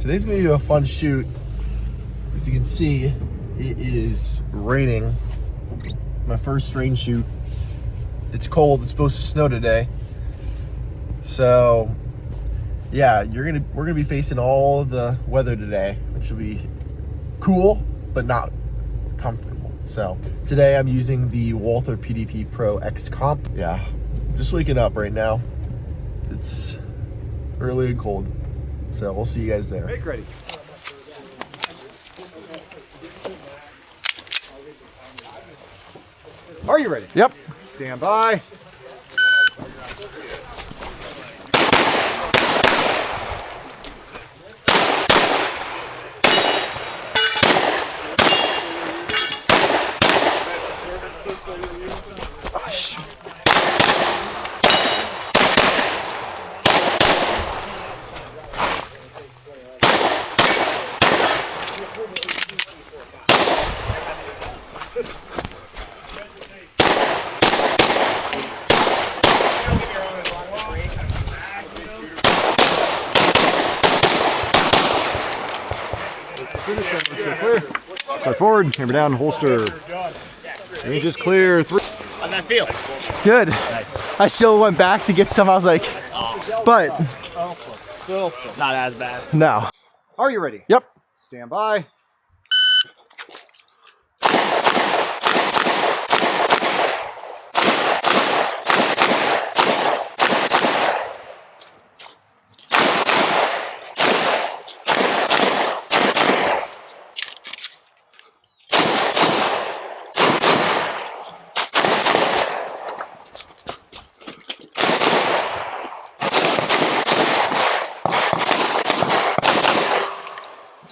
Today's gonna be a fun shoot. If you can see, it is raining. My first rain shoot. It's cold, it's supposed to snow today. So yeah, we're gonna be facing all of the weather today, which will be cool, but not comfortable. So today I'm using the Walther PDP Pro X Comp. Yeah, just waking up right now. It's early and cold. So we'll see you guys there. Make ready. Are you ready? Yep. Stand by. Oh, shoot. Clear. Start forward, hammer down, holster. Range is clear. 3. How'd that feel? Good. Nice. I still went back to get some. I was like, but Still not as bad. no. Are you ready? Yep. Stand by.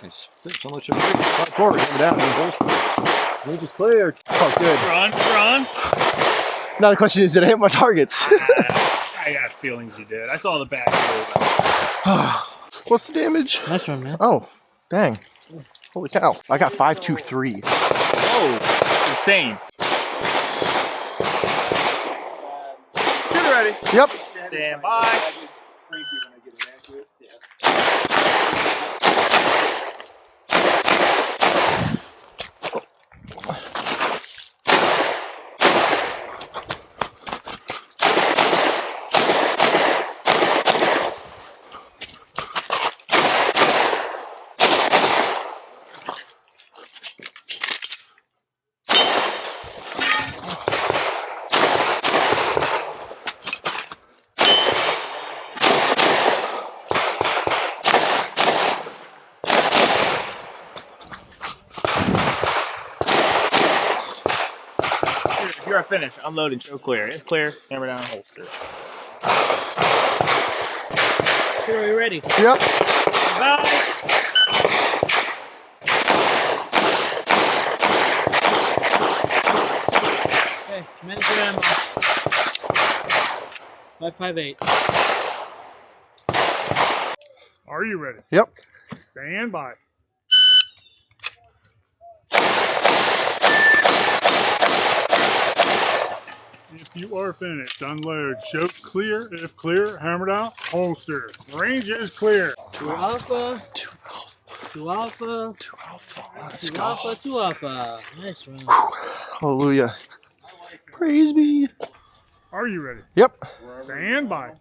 Nice. Start forward, hammer down, holster. Range is clear. Oh, good. Run. Now the question is, did I hit my targets? I got feelings you did. I saw the back. What's the damage? Nice one, man. Oh, dang. Holy cow. I got 523. Oh, that's insane. Get ready. Yep. Stand by. You're finished. Unloading. Show clear. It's clear. Hammer down. Holster. Here, are you ready? Yep. Bye. Okay, minutes of ammo. 558. Are you ready? Yep. Stand by. If you are finished, unload. Choke clear. If clear, hammer down. Holster. Range is clear. 2 alpha. 2 alpha. 2 alpha. 2 alpha. Let's 2 go. alpha. 2 alpha. Nice one. Hallelujah. Praise me. Are you ready? Yep. Stand by.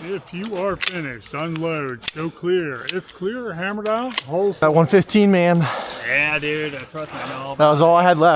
If you are finished, unload. Show clear. If clear, hammer down. Holster. That 115, man. Yeah, dude. Trust me, I know. That was all I had left.